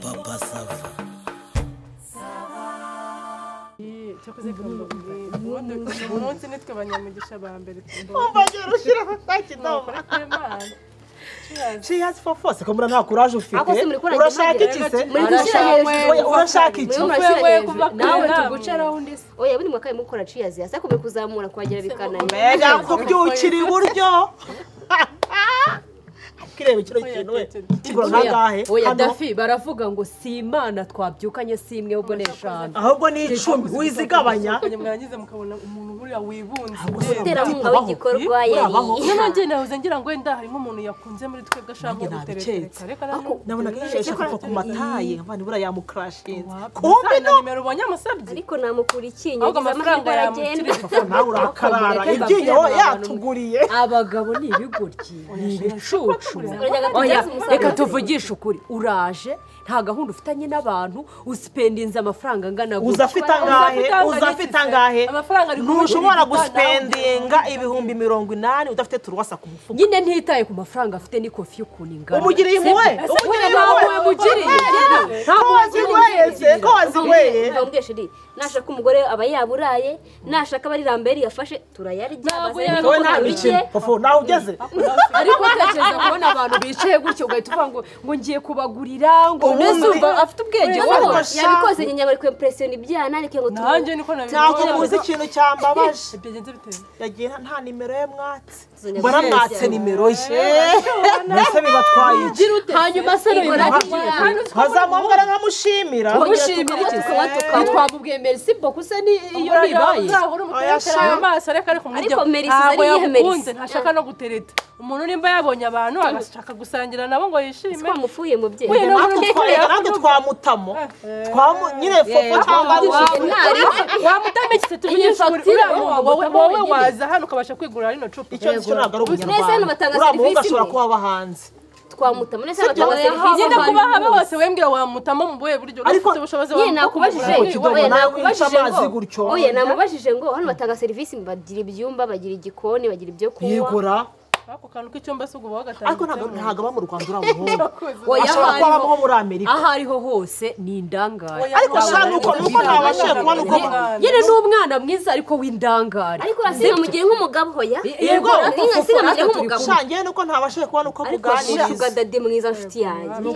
Papa Sava. cyakoze umunsi nitwe abanyamugisha ba mbere umbagira ushira bakidoma Cheers for force komura nta courage ufite urashaka iki se urashaka iki nawe tugucaraho ndese oya buri mwaka mukora cheers yasa ko kuzamura kwagira bikananye mega kubyukira iburyo kirebe kiro kintu we kigura nagahe oya Dafi baravuga ngo si Imana twabyukanye simwe ubwo neshanu ahubwo ni 10 wizigabanya mwangize mukabona umuntu buri wibunze gutera mu w'igikorwa yari none nje nahuze ngira ngo wenda harimo umuntu yakunze muri twebwe ashaka gutereka reka nabona kishesha kuva ku mataye abana bura yamukrashinze kumbe no nimero ubonye amasabye ariko namukura ikinyo amafaranga aragenda nawe urakarara ibyinyo yatuguriye abagabo ni ibigoryi ni ibicucu oya reka tuvugisha ukuri uraje nta gahunda ufitanye n'abantu uspendinze amafaranga angana gutya uzafite angahe ntushobora guspendinga ibihumbi 80 udafite turuwasa ku mufuka nyine ntitaye ku mafaranga afite ni kofi y'ukuntu ingana umugiriye imwe kozi ndambweshiri nashaka umugore aba yaburaye nashaka bari Lambert yafashe turayarya wowe nta mikino fofo nawe ugeze ariko tekereza kubona abantu bicaye gutyo ugahita uvuga ngo ngiye kubagurira ngo nesumva afite ubwenge wowe yabikoze nyenyago rikwe impression ibyana ariko ngo nanjye niko ntabwo muzi ikintu cyambabaje byagenze bite yagiye nta nimero ye mwatse mbona mwatse nimero ye nese bibatwaye hanyuma se hazamubwira nkamushimira twamubwiye merci beaucoup se ni iyo ribaye amaso reka ariko ntabwo yakunze ntashaka no gutereta umuntu nimba yabonye abantu agashaka gusangira nabo ngo yishime twamufuye mu byeyi natwe twamutamo nyine fofo cyangwa wamutama iki tumenyesha wowe waza hano ukabasha kwigurira rino cupa icyo ntabwo ari ubunyarwanda uriya ashobora kuba abahanze twamutama nese batanga serivisi nyine kuba habe hose wembwira wamutama mu buye buryo ufite ubushobozi nyine nakubajije oya namubajije ngo hano batanga serivisi bagira ibyumba bagira igikoni bagira ibyo kunywa ako kantu k'icyumba se ugubaho gatanga ariko ntago aba mu Rwanda uramuhunga ashobora kuba abo muri Amerika aho ariho hose ni indangare ariko shaka uko nuko ntabashaka kubona uko yene n'umwana mwiza ariko w'indangare ariko asinga mugiye nk'umugabo hoya yego asinga mugiye nk'umugabo shangiye nuko ntabashaka kubona uko muganira ariko dade mwiza nshuti yanjye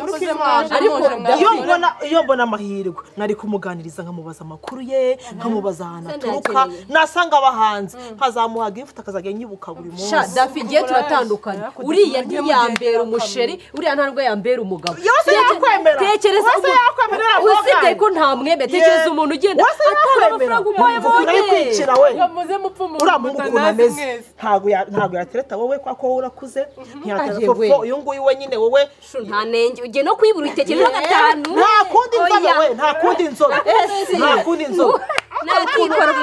iyo mbona amahirwe nari kumuganiriza nkamubaza amakuru ye nkamubaza ahantu aturuka nasanga abahanze nkazamuha gift akazajya nyibuka buri munsi sha Dafi giye turatandukanye uriya ntiyambera umusheri uriya ntarwo yambera umugabo tekereza usibye ko nta mwembe tekereza umuntu ugenda atara amafaranga umoye yamuze mupfumu uramukuna ameze ntago yatereta wowe kwa ko urakuze ntiyatereta fofo uyu nguyu wenyine wowe nta nenge ugiye no kwibura itekerezo gatanu nta kundi nzobe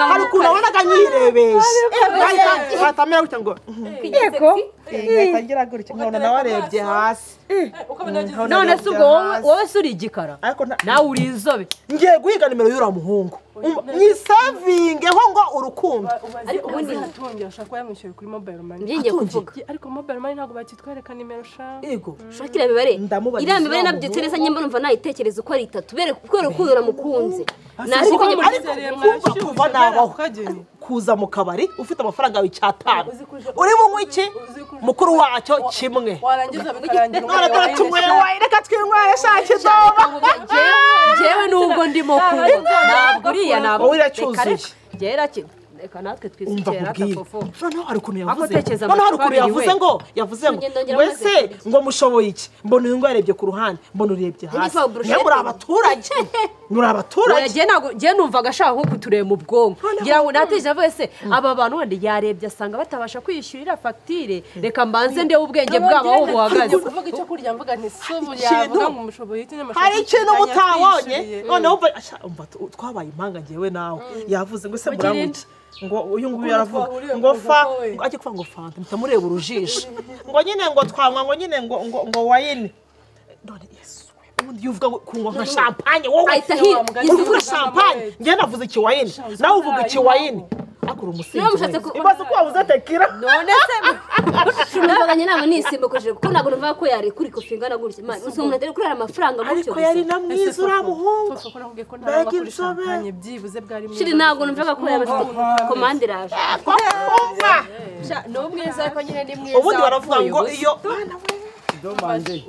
hari ukuntu wabonaga nyirebeshe watamera gutya ngo yego ngira gutya nkabona nawe arebye hasi none se ubwo wowe suri igikara nawe uri inzobe ngiye guhiga nimero y'ura muhungu mwisavingeho ngo urukundo ariko ubundi natungira ashaka ko yamwishyuye kuri mobile money ngiye kuvuga ariko mobile money ntabwo bakitwereka nimero sha yego shakira mibare iriya mibare nabyo tereza nyemba numva nayitekereza uko ari 3 kubera urukundo ramukunze ariko kuva nabaho kuza mu kabari ufite amafaranga y'Icyatanu uri mu iki mukuru wacyo kimwe warangiza bikarangira none tumwewe reka twinywere shaki doba jewe nubwo ndimo kunywa ntabwo uriya ntabwo uracyuzuye gera reka natwe twisikera tafofo noneho hari ukuntu yavuze yavuze ngo wese ngo mushoboye iki mbona uyu ngo yarebye ku ruhande mbona urebye hasi muri abaturage ngiye numvaga ashaka nko kutureba mu bwonko ngira ngo nateje avuye se aba bantu wandi yarebye asanga batabasha kwiyishyurira fagitire reka mbanze ndewe ubwenge bwabo aho buhagaze kuvuga icyo kurya mvuga nti subu yavuga ngo mushoboye iki n'amashoboye hari ikintu mutabonye noneho umva twabaye impanga ngewe nawe yavuze ngo se muramuki ngo uyu nguyu yaravuga ngo fa ajye kuvuga ngo fanta mutamureba urujisho ngo nyine ngo twanywa ngo nyine ngo wayine none Yesu ubundi yuvuga kunywa nka champagne wowe uvuga champagne ngiye navuze iki wayine nawe uvuga iki wayine akura umusinzi niba mushatse ko ibaze ko wabuze tekira none se numvaganye nama nisimbukoje kuko ntabwo numva ko yari kuri kofi ingana gutya man umuntu atari kurara amafaranga gutyo ariko yari na mwiza uriya muhungu mbega inzobe byibuze bwari mwiza shiri ntabwo numvaga ko yaba afite komande iraje ni umwiza ariko nyine ni mwiza ubundi baravuga ngo iyo domande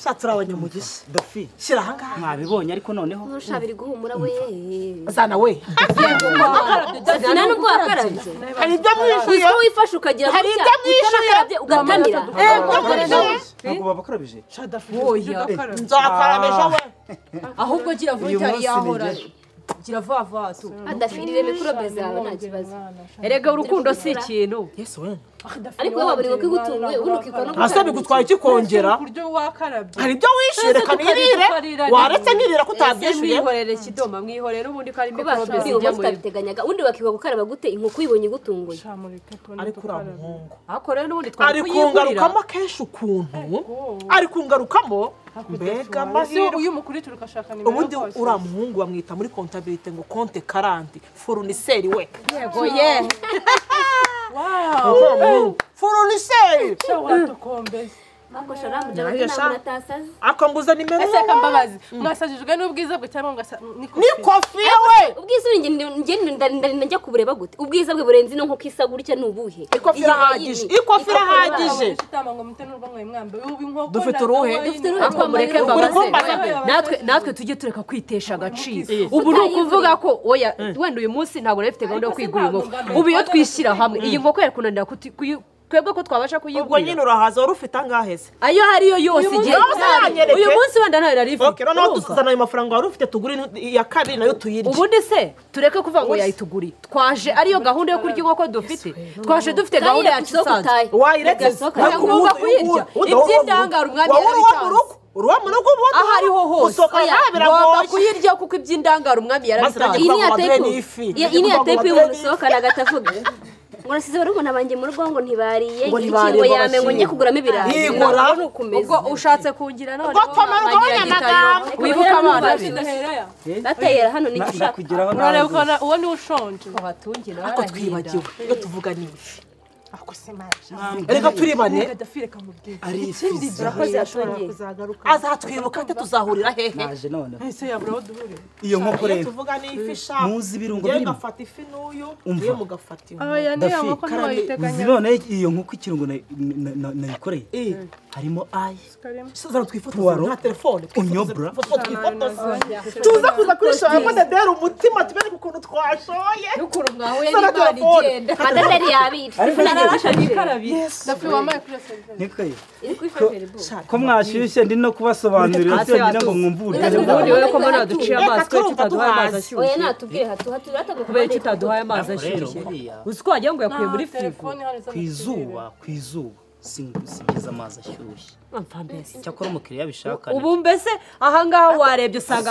shatse urabanyamugisha Dafi shyira ahangaha mwabibonye ariko noneho ntushabire guhumura we zana we nta nubwo wakarabye hari ibyo mwishyuye uzi ko wifashe ukagira hari ibyo mwishyuye ugatamira ntabwo babakarabije nzakarabeje we ahubwo gira vuba cyari yahora gira vuba vuba tu adafirire mikorobe zawe nta kibazo erega urukundo si ikintu yesu we ariko wowe waburi ngo kwigutunguye ubundi ukikora no asa bigutwaye iki kongera kuryo wakarabye hari ibyo wishyuye reka nirire waretse nirira ko utabyishyuye mwihorere kidoma mwihorere n'ubundi ko ari mikorobe kubasha zijya kwiga mu utabiteganya ubundi bakiga gukaraba gute inkoko uyibonye igutunguye ariko uriya muhungu ariko rero n'ubundi twari ari kuyigurira kungarukamo kenshi ukuntu ari kungarukamo mbega amahirwe uyu mukurikira ugashaka nimero ubundi uriya muhungu bamwita muri kontabilite ngo konte karanti foruniseri we yego ye foruniseri watukombeze ako sharamu jawe ntabwo natasaze akambuza nimero ese kambabazi mwasajijwe n'ubwiza bwe cyangwa ni kofi we ubwiza uri njye njya kubureba gute ubwiza bwe burenze ino nkoko isa gutya ni ubuhe ikofi irahagije ikofi irahagije dufite uruhe ariko mureke mbabaze natwe tujye tureka kwitesha agaciro ubu ni ukuvuga ko oya wenda uyu munsi ntabwo nari mfite gahunda yo kwigura inkoko ubu iyo twishyira hamwe iyi nkoko yari kunanira twebwe ko twabasha ubwo kuyigurira nyine urahaza wari ufite angahe se ayo hariyo yose igihe uyu munsi wenda ntayo nari okay ifite noneho tuzana ayo mafaranga wari ufite tugure iya kabiri nayo tuyirye ubundi se tureke kuvuga ngo yayituguriye twaje ariyo gahunda yo kurya inkoko dufite twaje dufite gahunda yacu isanzwe wayiretse ugomba kuyirya iby'indangara umwanya yarabitanze uruwa mu rugo ubundi aho ariho hose ngomba kuyirya kuko iby'indangara umwami yarabitanze iyi ni ya tepu y'umuntu usohokana agatavuga ngo nasize barubona banjye mu rugo ngo ntibariye ikingo yame ngo njye kuguramo ibirayi yigora ubwo ushatse kungira none wibuka abana be batayera hano ni gishaka urareba uwo ni ushonje batungira ariko twibagiwe iyo tuvuga n'ifi reka turi bane ari ikindi birakoze yashobora kuzagaruka azatwibuka ate tuzahurira hehe naje none ese yaburaho duhurire iyo nkoko iyo rero tuvuga n'ifi sha muzi ibirungo ngiye birimo gafata ifi n'uyu Umva. ngiye mugafata inkoko aya ni Dafi, nkoko uzi ntiwayiteganya none iyo nkoko ikirungo nayikoreye harimo ayi zara twifotoza Puwaro. nta telefone Unyobra. tuza kuza kwishora ko dedera umutima tubereke ukuntu twashoye n'ukuntu mwahuye Zara n'imana telefone. igenda adadari yabira ariko dafi wamaye kuri serivisi nikoye iri kuri Facebook ko mwashyushye ndi no kubasobanurira Hasi byonyine hatu. ngo mwumve uburyohe ubundi bwayo wowe ko mbona duciye amazi kubera utaduhaye amazi oya ashyushye natubwire hatu kubera icyo utaduhaye amazi ashyushye uzi ko wagira ngo yakuye muri firigo telefone hano ku izuba si byiza amazi ashyushye mpfa mbese cyakora umukiriya abishaka ubu mbese ahangaha warebye usanga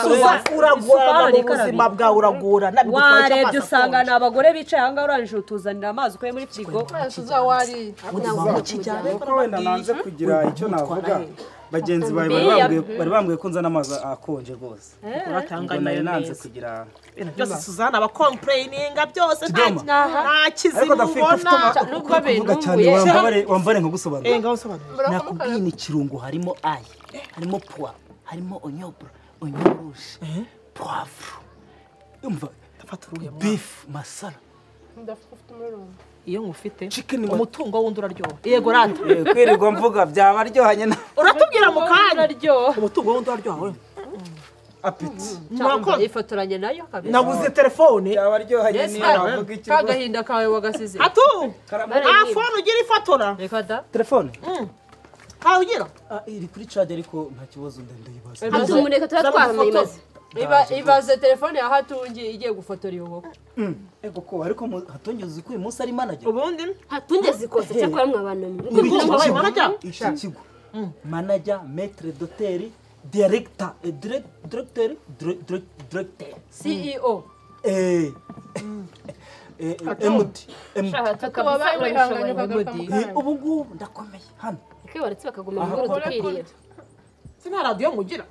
uragorana mu buzima bwawe uragorana warebye usanga ni abagore bicaye ahangaha urangije utuzanira amazi ukuye muri firigo tuzawariye kuko wenda nanze kugira icyo navuga bagenzi bawe bari bambwiye ko nzana amazi akonje rwose ubwo nari nanze kugira byose Suzana abakomplayininga byose Kidoma. nta kizima ubona nubwo kuvuga cyane wambare nkagusobanurira ngaho sobanura nakubwiye ni ikirungo harimo ayi harimo puwa harimo onyobra onyoruje poivre umva ndafata uruhe beef masala ndafite umuriro iyo ngufite Chicken wa- umutungo wundi uraryoha yego rata kwirirwa mvuga byaba aryohanye na uratubwira mu kanya araryoha umutungo wundi uraryoha we apeti Murakoze. yifotoranye nayo kabisa nabuze telefone byaba aryohanye Yes, niyo ah, navuga iki kagahinda kawe wagasize atu nta fone ugira ifotora reka da telefone ntawe ugira iri kuri charge ariko nta kibazo ndayibaza hatu mureka tuba twahamaye maze ibaze telefone ya hatungi igiye gufotora iyo nkoko ego ko ariko hatongeze ko uyu munsi ari manager ubundi hatungeze ikoze cyakora mwabana iki kigo manager maître d'hôtel directeur CEO MD wabaye wihanganye ukagaruka mu kanya ubu ngubu ndakomeye hano kwibaretse bakaguma mu ngoro dukwiriye sina radiyo mugira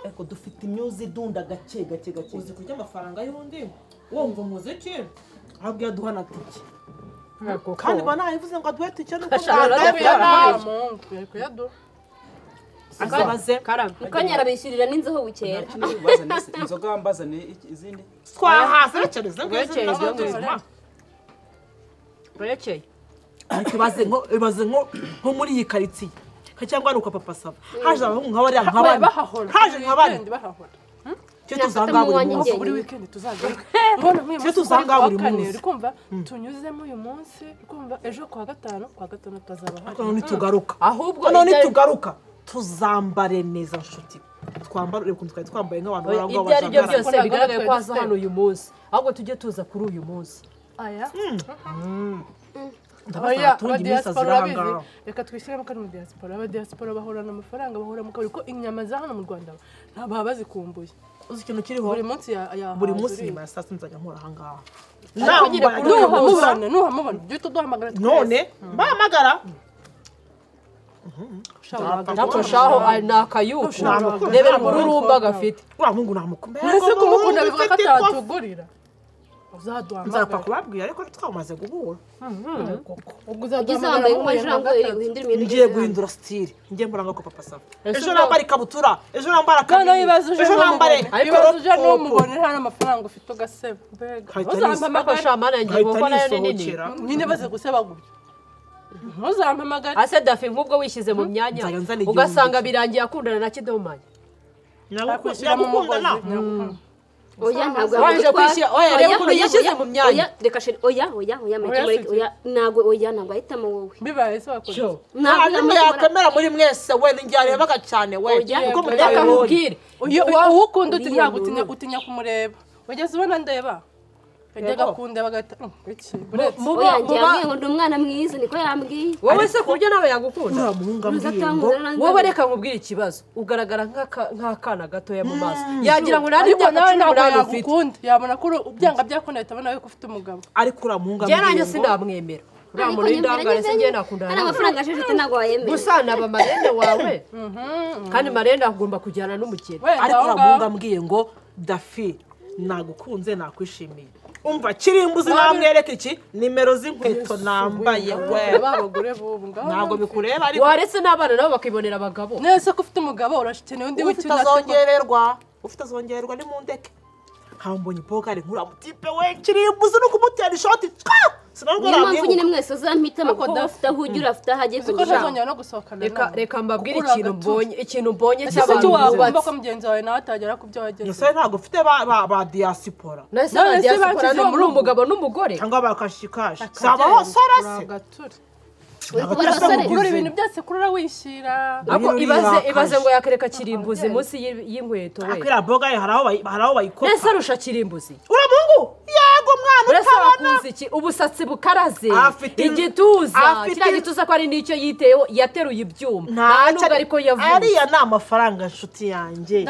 eko dufite imyuzi idunda gake uzi kurya amafaranga y'undi wumva umuziki ahubwo yaduha na tike kandi banayivuze ngo aduhe tike nuko akabaze mukanyara bishyurira n'inzoho bukera inzoga mbazane izindi twahase rekereza burekeye ibaze nko muri iyi karitsiye cyangwa nuko papa saba haje abahungu nk'abariya nk'abandi haje nk'abandi cyo tuzanga buri weekend tuzagaruka cyo tuzanga buri munsi kumva tunyuzemo uyu munsi kumva ejo kwa gatanu tuzaba hano nitugaruka ahubwo none nitugaruka tuzambare neza nshuti twambare ukuntu twari twambaye nk'abantu barangwa ibyo ari byo byose bigaragaye ko haza hano uyu munsi ahubwo tujye tuza kuri uyu munsi aya reka twishyiremo kari mu diaspora abadiaspora bahorana amafaranga bahora mu kabari ko inyama za hano mu Rwanda ntabwo bazikumbuye uzi ikintu kiriho buri munsi nyuma ya saa sita nzajya nkora ahangaha nuhamubona jya utuduhamagara none bahamagara shaho ni akayuku rebera umururumba gafite uriya muhungu namukumbuye ese kumukunda bivuga ko atatugurira nzapfa kubabwira ariko twamaze guhura ugeze wambaye nk'amajangwe uhindura imyenda ngiye guhindura style ngiye mbura ngo papa saba ejo nambara ikabutura ejo nambara kabiri ejo nambare ariko uje n'umubone nta n'amafaranga ufite ugaseba uzampamagara shamana ngiye kuko nayo ni nini nyine baze guseba gutya ntuzampamagare ase dafi nk'ubwo wishyize mu myanya ugasanga birangiye akundana na kidomanya nyagukundana oya ntabwo waje kwishyira oya reba ukuntu yishyize mu myanya reka sheri oya ntabwo ahitamo wowe bibaye se wakora ntabwo yakwemera muri mwese we ninjye yarebaga cyane we kuko mutakubwire uwo ukunda utinya kumureba wageze ubona ndeba yajyaga kundeba agahita iki ngo ndi umwana mwiza niko yambwiye wowe se ku buryo nawe yagukunda uriya muhungu ambwiye ngo wowe reka nkubwire ikibazo ugaragara nk'akana gatoya mu maso yagira ngo nari ibyo nawe ntabwo yagukunda yabona ko byanga byakunda ahita abona ko ufite umugabo ariko uriya muhungu njye nanjye sinamwemera uriya muntu w'indangare se njye nakundana nawe amafaranga ashishite ntabwo wayemera gusa naba marende wawe kandi marende agomba kujyana n'umukene ariko uriya muhungu ambwiye ngo dafi nagukunze nakwishimiye umva kirimbuzi namwereka iki nimero z'inkweto nambaye we babagore bubu ngaho ntabwo bikureba ariko waretse n'abana nabo bakibonera abagabo nese ko ufite umugabo urashikeneye undi ufite azongererwa ni mu ndeke hambonye pokari nkura mutipe we kirimbuzi no kumutera ishoti niyo mpamvu nyine mwese uzampitamo kuko ufite aho ujya urafite aho agiye kugushaka reka mbabwire ikintu mbonye cy'abantu wagomba ko mugenzi wawe nawe atagera ku byo wageze ese ntabwo ufite ba diaspora nese ba diaspora ni muri umugabo n'umugore cyangwa bakashikaje saba hosora se kuri ibintu byose kurura wishira ako ibaze ngo yakereka kirimbuzi munsi y'inkweto we akira boga haraho bayikora nese arusha kirimbuzi uramungu yego mwana utabona iki ubusatsi bukaraze igituza kiriya gituza ko ari nicyo yiteyeho yateruye ibyuma nta nubwo ariko yavuze ariya ni amafaranga nshuti yanjye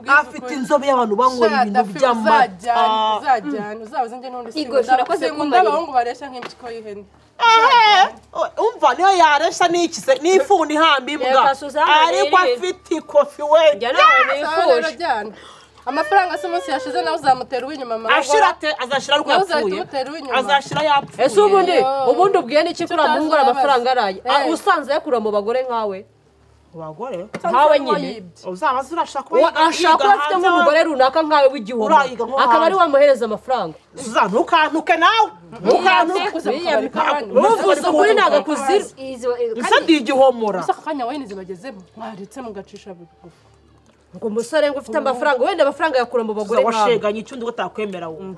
afite inzobe y'abantu banywera ibintu by'amata uzabaze njye n'undi sinkunda abahungu baresha nk'impyiko y'ihene umva niyo yaresha n'ikise n'ifuni ihamba imbwa ariko afite ikofi we amafaranga se umunsi yashize nawe uzamutera uw'inyuma amaboko ashira ate azashira ariko yapfuye azashira yapfuye ese ubundi ubwiye n'iki kuri amungura amafaranga araye usanze yakura mu bagore nkawe abagore nkawe nyine uzaba zirashaka kuba ashaka afite nk'umugore runaka nkawe w'igihombo akaba ari wamuhereza amafaranga ntukantuke nawe uvuze ukuri ntabwo akuzira gusa ndi igihomora gusa akanya wayini zibagezemo mwaretse mugacisha bugufi ngo umusore ngo ufite amafaranga wenda amafaranga yakura mu bagore nkawe washeganye icyo undi utakwemera wowe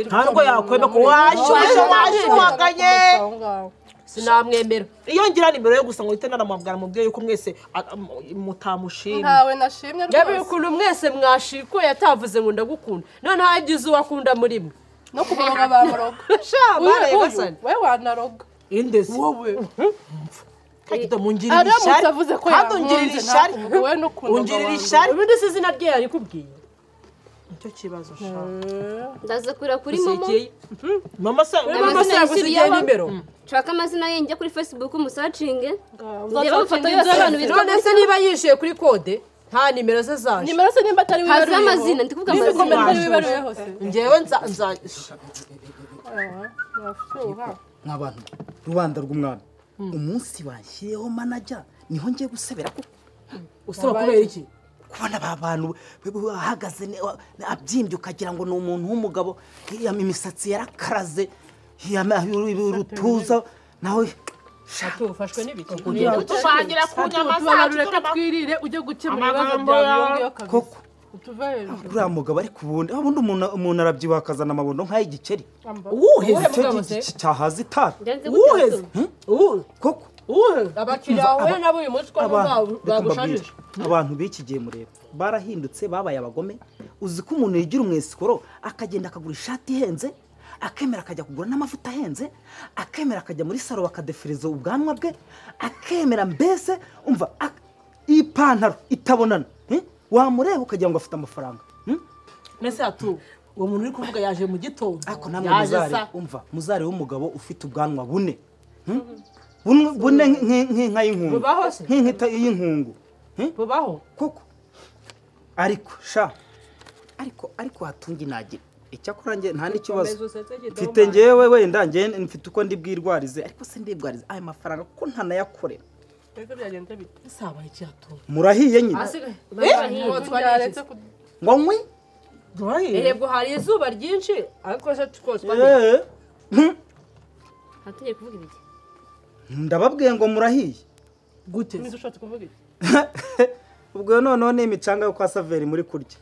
ntabwo yakwemera ko washyushaganye sinamwemera iyo ngira nimero yo gusa ngo uhite naramubwira mubwiye yuko mwese mutamushimye ntawe nashimye rwose yabiye ukuntu mwese mwashikuye yatavuze ngo ndagukunda none hagize uwakunda muri mwe no kubaroga bamuroga we wanaroga indezi wowe mungirira ishari avuze ko ungirira ishari wowe no kuntu ungirira ishari ubundi si izina rye yarikubwiye nicyo kibazo shaka ndaza kurira kuri momo mama se yagusigiye nimero shaka amazina ye njya kuri Facebook umusacinge ndeba amafoto yose abantu bitwa none se niba yishyuye kuri kode nta nimero ze zaje nimero se nimba atari wibaruye haza amazina ndi kuvuga amazina wibaruye hose njyewe nk'abantu rubanda rw'umwami umunsi bashyiriyeho manager niho ngiye gusebera ko usaba kubera iki kubona aba bantu bahagaze abyimbye ukagira ngo ni umuntu w'umugabo imisatsi yarakaraze urutuza nawe shatu ufashwe n'ibiki tuvangira ku nyama zacu reka twirire ujye gukemura ibibazo byawe koko uriya mugabo ariko ubundi umuntu arabyibuha akazana amabondo nk'ay'igikeri uwuheze cyahaza itabi uwuheze koko abakiriya bahuye nabo uyu munsi ko bagushajije abantu b'iki gihe mureba barahindutse babaye abagome uzi ko umuntu yigira umwesikoro akagenda akagura ishati ihenze akemera akajya kugura n'amavuta ahenze akemera akajya muri salo bakadefiriza ubwanwa bwe akemera mbese umva ipantaro itabonana wamureba ukagira ngo afite amafaranga nese atu uwo muntu uri kuvuga yaje mu gitondo ariko namwe muzare w'umugabo ufite ubwanwa bune bune nk'inka y'inkungu nk'inkita y'inkungu bubaho koko ariko sha ariko hatungi nagira icyakora nge nta n'ikibazo mfite ngewe wenda nge mfite uko ndibwirwarize ariko se ndibwarize aya mafaranga kuko ntanayakorera isaba iki atu murahiye nyine ngo nkwi yego hari izuba ryinshi ariko se twose hatugiye kuvuga ibiki ndababwiye ngo murahiye gute nizo ushatse kuvuga iki ubwo noneho ni imicanga yo kwa Saveri muri kurya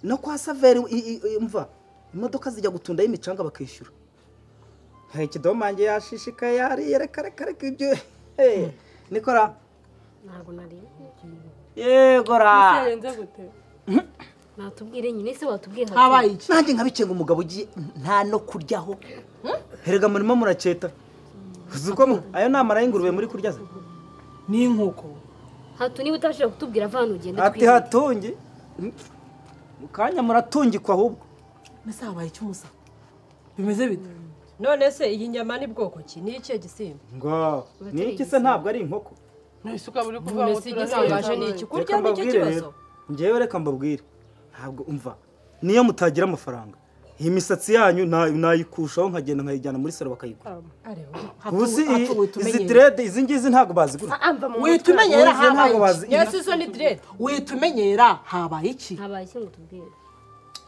no kwa Saveri mva imodoka zijya gutundayo imicanga bakishyura ikidomange yashishikaye yariye reka ibyo nikora ntabwo nari yegora natubwire nyine se watubwiye habaye iki nanjye nkabicenga umugabo ugiye nta no kuryaho herega murimo muraketa uzuko ayo namara y'ingurube muri kurya ze ni inkoko hatu niba utashije kutubwira avana ugende ati hatungi mukanya muratungikwa ahubwo nese habaye iki umusa bimeze bite none se iyi nyama ni bwoko ki ni ikihe gisimba ngo ni iki se ntabwo ari inkoko isuka buri kuvuga ngo igitangaje ni iki kurya nicyo kibazo ngewe reka mbabwire ntabwo umva niyo mutagira amafaranga iyi misatsi yanyu nayikushaho nkagenda nkayijyana muri salo bakayigura izi direde izi ngizi ntabwo bazigura witumenyera habaye iki yesi izo ni direde witumenyera habaye iki habaye iki ngo tubwire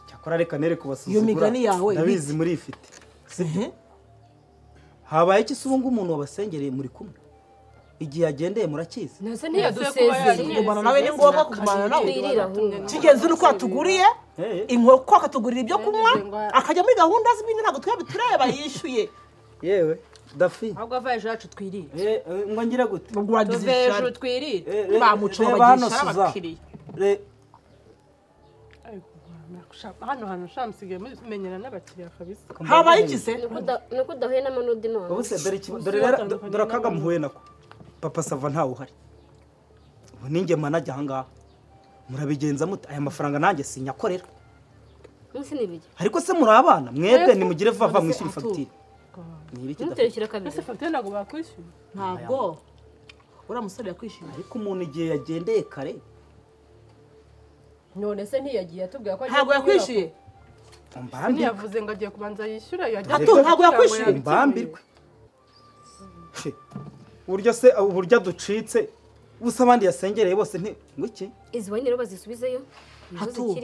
cyakora reka nere kubasuzugura iyo migani yawe ndabizi muri ifite habaye iki se ubu umuntu wabasengereye muri kumwe igihe yagendeye murakizi nese ntiyadusezeye kugumana nawe ni ngombwa kugumana nawe kigenzi nuko yatuguriye inkoko akatugurira ibyo kunywa akajya muri gahunda z'ibindi ntabwo twabitureba yishyuye yewe dafi ahubwo ava hejuru yacu twirire ngo ngira gute tuve hejuru twirire bamucoma bagisha abakiriya hano hantu shamusigaye mumenyera n'abakiriya kabisa habaye iki se nuko udahuye n'amanudi none ubu se dore akaga muhuye nako papa sava ntawe uhari ubu ninjye manajya ahangaha murabigenza mute aya mafaranga nanjye sinyakorera munsi n'ibiki ariko se muri abana mwebwe nimugire vava mwishyura fagitire muterekera kabiri ese fagitire ntabwo bakwishyura ntabwo uriya musore yakwishyura ariko umuntu igihe yagendeye kare none se ntiyagiye atubwira ko ntabwo yakwishyuye ntiyavuze ngo agiye kubanza yishyura ntabwo yakwishyuye mbambirwe uburyo ducitse gusa abandi yasengereye bose ngo iki izi wayini rero bazisubizeyo hatu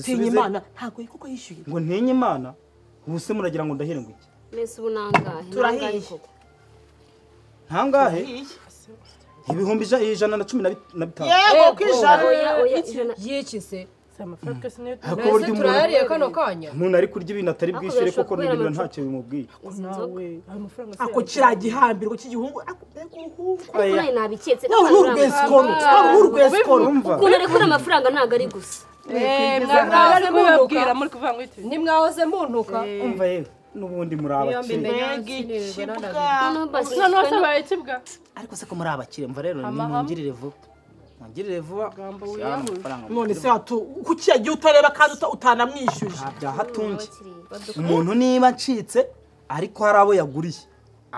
tinya imana ntabwo kuko yishyuye ngo ntinye imana ubu se muragira ngo ndahire ngo iki nese ubu nangahe turahiye ntangahe ibihumbi 115 yego kwijana y'iki se amafaranga se niyo nese turayariye kano kanya umuntu ari kurya ibintu atari bwishyure koko n'ibintu ntacyo bimubwiye nawe ayo mafaranga ako kiriya gihambirwa cy'igihungu kuko nayo nabiketse n'urwesikoro ukuntu arekura amafaranga ntabwo ari gusa mwari kubabwira muri kuvuga ngo iki nimwahoze muntuka umva yewe n'ubundi muri abakire noneho se abaye ikibwa ariko se ko muri abakire mva rero nimungirire vuba mungirire vuba none se hatu kuki yagiye utareba kandi utanamwishyuje bya hatungi umuntu niba ncitse ariko hari abo yaguriye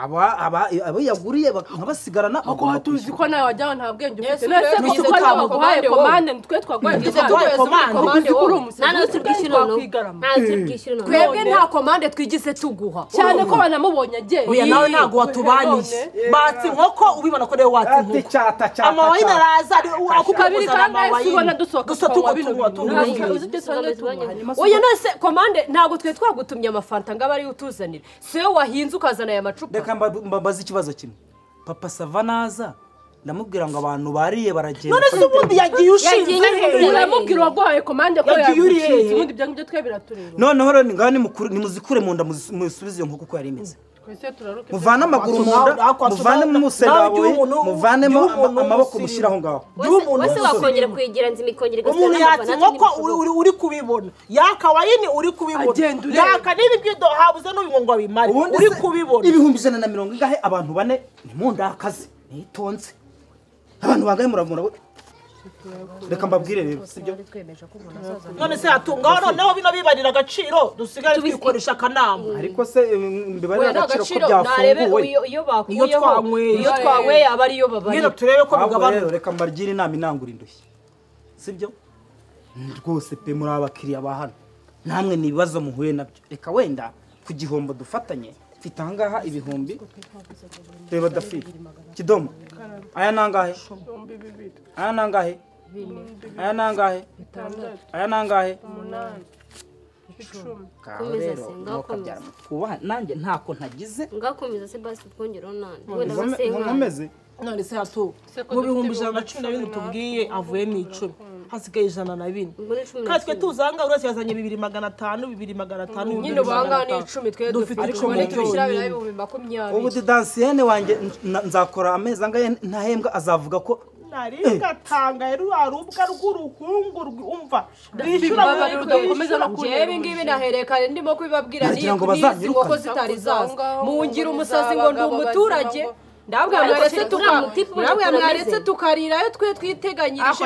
abo yaguriye nkabasigarana Ako tuzi ko nawe wajyaho nta bwenge ufite. Yesu, Nese tuzi ko ko baguhaye komande komande nitwe twaguhaye komande wowe. nta turi bwishyure noneho twebwe nta komande twigize tuguha cyane ko banamubonye agiye. oya nawe ntabwo watubaniye batse inkoko ubibona ko rero watse ati inkoko cyata amawayini araza kabiri kandi ubona dusohoka gusa tukanywa bino tunywa bintu. Uzi ibyo usanga tunywa. oya nose komande ntabwo twe twagutumye amafanta ngo abe ariyo utuzanira si wowe wahinze ukazana aya macupa reka mbabaze ikibazo kimwe papa sava naza ndamubwira ngo abantu bariye baragenda none se ubundi yagiye ushinze he uramubwira waguhaye komande ko Yagiye uri yagucitse. hehe? Ubundi ibyo ngibyo twe biratureba. noneho rero ngaho nimuzikure mu nda musubize iyo nkoko uko yari imeze Twese turaruke. muvane amaguru mu nda muvanemo umusendabuye muvanemo amaboko mushyiraho ngaho wese wakongera kuyigira nzima ikongera umuntu yatse inkoko uri kubibona yakawayini uri kubibona Agenda ureba. yaka niba ibyo habuze n'ubingo ngo abimare ubundi uri se kubibona ibihumbi 150 ingahe abantu bane nimundakaze nitonze abantu bangahe muravuna reka mbabwire rero sibyo none se hatungaho noneho bino bibarira agaciro dusigare twikoresha akanama ariko se mbibarira wenda agaciro ko agaciro narebe byafunguwe iyo bakuyeho twanyweye. iyo twanyweye aba ariyo ngino babarira turebe ko ahubwo bigabanuka rero reka mbarigire inama inangura indushyi sibyo rwose pe muri abakiriya ba hano namwe ni ibibazo muhuye nabyo reka wenda ku gihombo dufatanye mfite ahangaha ibihumbi reba dafite kidomo aya nangahe aya nangahe aya nangahe aya nangahe 8 rero nukabyara kubaha nanjye ntako ntagize ngakomeza se basi twongeraho nande wenda basenga nkomeze none se hatu mu bihumbi 112 tubwiye avuye mu 10 hasigaye 104 kandi twe tuzanga uretse yazanye 2500 2500 nyine ubanga ni 10 twe dufite ariko muri muri tubishyira byonyine. ibihumbi 20 ubu didansiyene wanjye nzakora amezi angahe ntahembwa azavuga ko nari gatangaye rwarubwa rw'uruhungu umva Bibabarira udakomeza no njyewe ibi ngibi naherekane ndimo kubibabwira Nagira ngo n'izi bazanyirukane. nkoko zitari zaza mungira umusazi ngo ndi umuturage ndabwo mwaretse tukarirayo twe twiteganyirije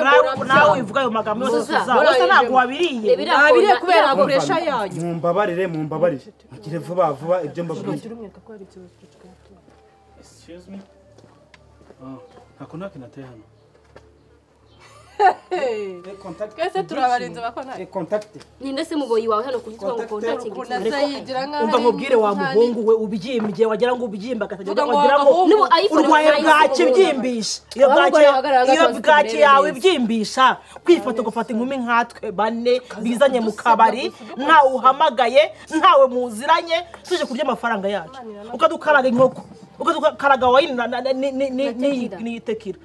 nawe wivuga ayo magambo yose uzaba ntabwo wabiriye nabire kubera puresha yanyu mumbabarire mugire vuba vuba ibyo mbabwiye hakuna kinateye hano twese turabarinze bakona. contact ninde se muboyi wawe hano kugitwa ngo konta kingi Unazayigira nkaho umva nkubwire wa muhungu we ubyimbye wagira ngo ubyimba Vuga ngo wagira ngo abahungu. urwaye bwaki byimbisha iyo bwaki yawe byimbisha kwifata gufata inkumi nkatwe bane bizanye mu kabari ntawe uhamagaye ntawe muziranye tuje kurya amafaranga yacu ukadukaraga inkoko ukadukaraga wayini n'iyitekira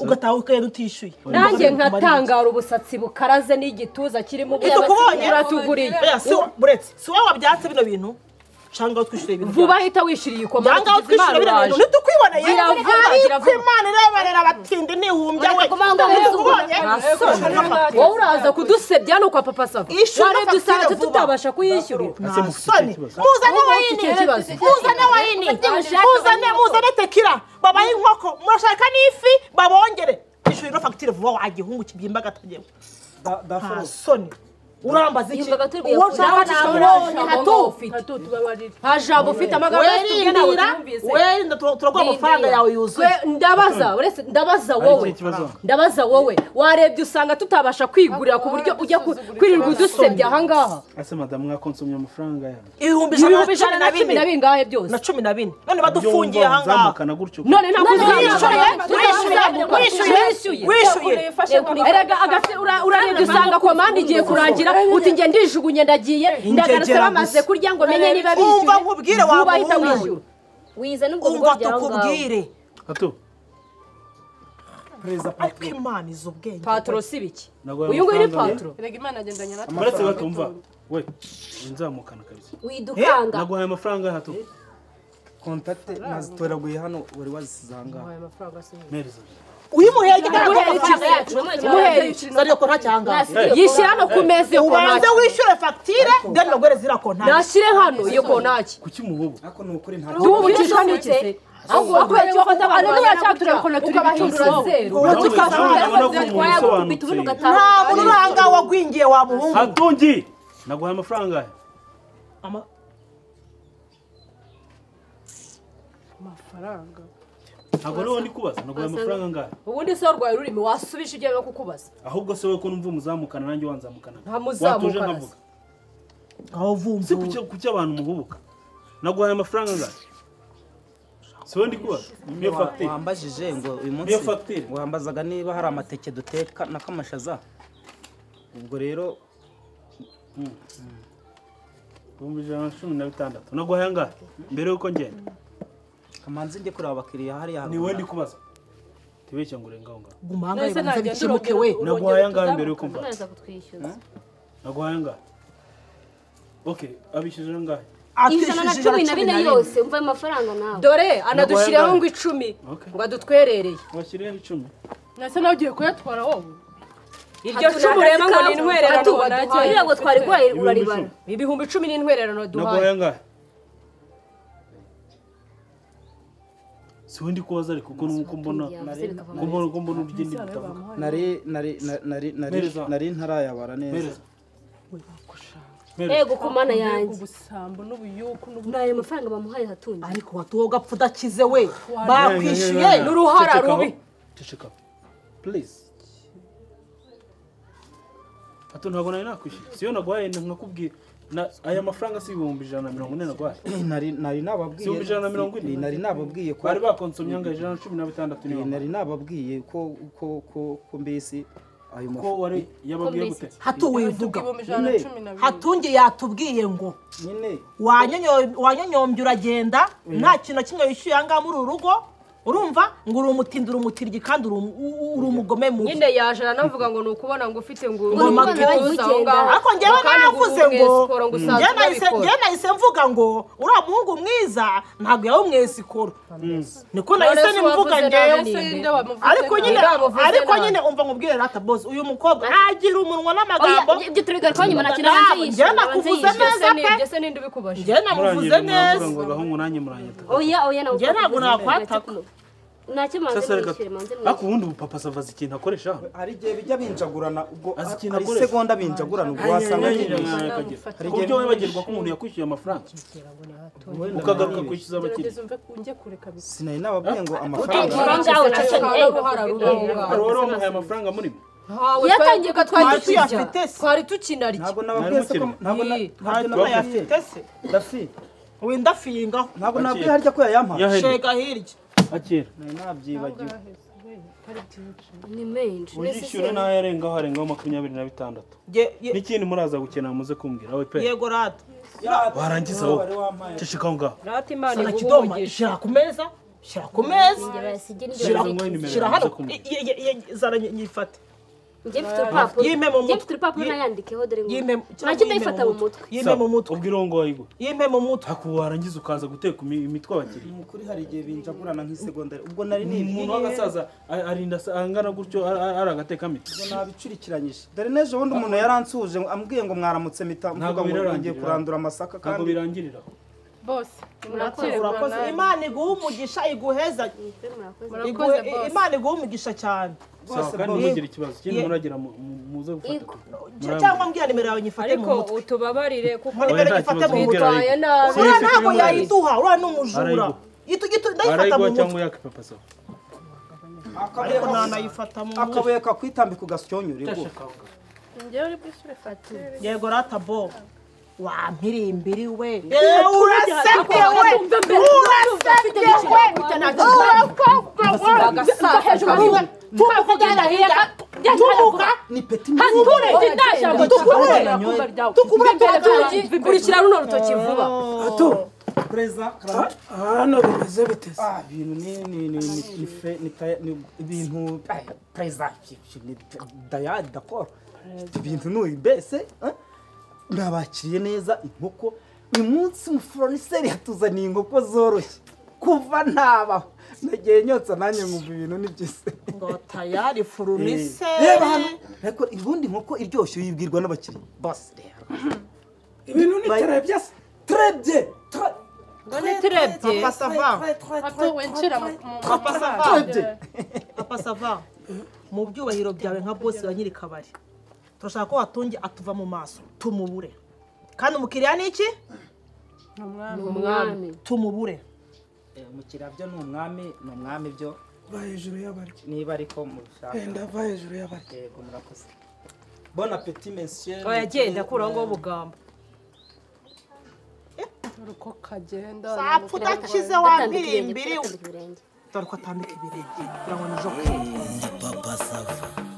ugataha ukagenda utishyuye nanjye nkatangara ubusatsi bukaraze n'igituza kirimo uratuguriye si wowe wabyatse bino bintu cyangwa twishyure ibintu vuba ahita wishyuriye ikomande cyangwa twishyure bino bintu ntitukwiboneye Gira vuba. imana ireberera abatindi nihumbya we wowe uraza kudusebya no kwa papa sava Ishyura warebye usanga fagitire vuba. tutabasha kuyishyurira soni muzane wayini muzane wayini muzane tekira babaye inkoko murashaka n'ifi babongere ishyura ino fagitire vuba wagihungu kibyimba gatagewe soni urambaza iki uwo ushaka nta jambo ufite amagambo yose nawe wenda turaguha amafaranga yawe yuzuye ndabaza wowe warebye usanga tutabasha kwigurira ku buryo ujya kwirirwa udusebya ahangaha ase madamu mwakonsomye amafaranga yawe ibihumbi ibihumbi 110 bingahe byose na 12 none badufungiye ahangaha nzamukana gutyo none ntabwo wishyuye erega urarebye usanga komande igiye kurangira uti nge ndijugunye ndagiye ndagarutse bamaze kurya ngo menye niba bishyuye umva nkubwire wa bahita muhungu wishyura wiza n'ubwo umva bwo tukubwire hato ariko imana izo ubwenge patro si biki Naguhaye uyu nguyu ni amafaranga. patro Erega Imana agendanye natwe. amaretse batumva we nzamukana kabisa widukanga naguhaye amafaranga hato contact nazitoraguye hano wari wazisanga mereza uyimuheye amafaranga yacu sariyo konta cyangwa yishyira hano ku meza iyo ubanze kontaki wishyure fagitire then bagore zira konta nashyire hano iyo kontaki kuki muhubu ariko ni ukuri nta y'ubukishwa n'iki se ahubwo wakwereka ko turabahindura zeru nta muntu uranga wagwingiye wa muhungu hatungi naguhaye amafaranga amafaranga ntabwo niwo ndi kubaza naguhaye amafaranga angahe ubundi se warwaye ururimi wasubije ibyo no kukubaza ahubwo se wowe ko numva umuzamukana nanjye wanzamukana nta muzamukana nkavuga aho vumva si kuki abantu muhubuka naguhaye amafaranga angahe si wowe ndi kubaza niyo fagitire wambajije ngo uyu munsi niyo fagitire wambazaga niba hari amateke duteka n'akamashaza ubwo rero 116 naguhaye angahe mbere yuko ngenda kamanzi njye kureba abakiriya hariya ni wowe ndi kubaza tibeshya ngo urengaho ngaho gumanga bibanze bikemuke we naguhaye angahe mbere yuko mva neza kutwishyuza naguhaye angahe okay abishyuje angahe 114 yose umva ayo mafaranga nawe dore anadushyiraho ngo 10 ngo adutwerereye washyiriyeho 10 nase nawe ugiye kuyatwara wowe iryo 10 reba ngo ni intwererano waduhaye ngo twari guhaye uraribara ibihumbi 10 ni intwererano duhaye naguhaye angahe si ndi kubaza ariko kuko nuko mbona urugendo rutavuga nari ntarayabara neza ego kumana yanjye ubusambo n'ubuyuku n'ayo mafaranga bamuhaye hatunze ariko watuwo gapfa udakize we bakwishyuye n'uruhara rubi ceceka please hato ntabwo nari nakwishyuye siyo naguhaye nkakubwira aya mafaranga si 140 naguhaye nari nababwiye nari nababwiye ko bari bakonsomye anga 116 niyo nari nababwiye ko mbese ayo ko wari yababwiye gute hato wivuga hatunge yatubwiye ngo nyine wanyonyombye uragenda nta kintu na kimwe wishyuye anga muri urugo urumva ngo uri umutindira umutiryi kandi uri umugome mubi nyine yaje navuga ngo nukubona ngo ufite ngo ariko njyewe navuze ngo njye nahise mvuga ngo uriya muhungu mwiza ntabwo yawe umwesikoro niko nahise nimvuga njyewe ariko nyine umva nkubwire rata boss uyu mukobwa agira umunwa n'amagambo ibyo turigaruka nyuma nakina hanze njye nakuvuze neza pe njye ninde ubikubaje njye namuvuze neza ngo gahungu nanjye muranyita oya nawe njye ntabwo nakwataka ntacyo manze nishyire manze ariko ubundi papa savaza ikintu akoresha hari igihe bijya binjagurana ubwo azi ikintu hari akoresha segonda binjagurana ubwo wasanga hari igihe wibagirwa ko umuntu yakwishyuye amafaranga ukagaruka kwishyuza abakiriya sinari nababwiye ngo amafaranga wari wamuhaye amafaranga murimo yatangiye ko twari tukinarya ntabwo nababwiye se ko ntabwo nayafite se ndafi wenda fingaho ntabwo nabwiye harya ko yayampaye shega hirya akira nari nabyibagiwe ni menshi uyishyure nayo yarengaho harengaho 26 n'ikindi muraza gukenera muze kumbwira wowe pe yego rata warangiza wowe ceceka aho ngaho rata imana ikidoma shyira ku meza shyira hano zara nyifate njye mfite urupapuro nayandikeho dore ngo nacyo ndayifata mu mutwe yime mu mutwe ubwo irongo wayigura yime mu mutwe haku warangiza ukaza guteka imitwe abakiriya kuri hari igihe binjagurana nk'isegonda ubwo nari umuntu w'agasaza arinda angana gutyo ari agateka miti ubwo nabicurikiranyije dore n'ejo bundi umuntu yaransuje ambwiye ngo mwaramutse mita mvuga ngo ngiye kurandura amasaka kandi ntabwo birangirira bose urakoze imana iguha umugisha iguheza imana iguha umugisha cyane bose kandi mugira ikibazo kindi muragira muze gufata cyangwa mbwira nimero yawe nyifate mu mutwe utubabarire kuko nimero nyifate mu mutwe nabi uriya ntabwo yayiduha uriya ni umujura ndayifata mu cyangwa mutwe yaka papa sawa ariko nanayifata mu mutwe akabuye kakwitambika ugasyonyura igwa njyewe uri bwishyure fagitire yego rata bo wampirimbiri we urasebye we kurikira runo rutoki vuba Preza hano bimeze biteze ibintu preza dayari d'accord ibintu n'uyu mbese ndabakiriye neza inkoko uyu munsi umufoniseri yatuzaniye inkoko zoroshye kuva nabaho nagiye nyotsa nanjye nkumva ibintu ni byiza ngo tayari furunise ariko ubundi inkoko iryoshye uyibwirwa n'abakiriya bose rero ibintu ni terebye terebye ngo ni terebye papa sava hato wenshira papa sava papa sava mu byubahiro byawe nka boss wa nyiri kabari turashaka ko watunge atuva mu maso tumubure kandi umukiriya ni iki umwami tumubure umukiriya byo ni umwami byo va hejuru y'abarya niba ariko mushaka ndava hejuru y'abarya yego murakoze bon appétit monsieur oya genda kuraho ngo bugambo uko kagenda sapfa udakize wampirimbiri dore ko atambika ibirenge kugira ngo nizo Papa Sava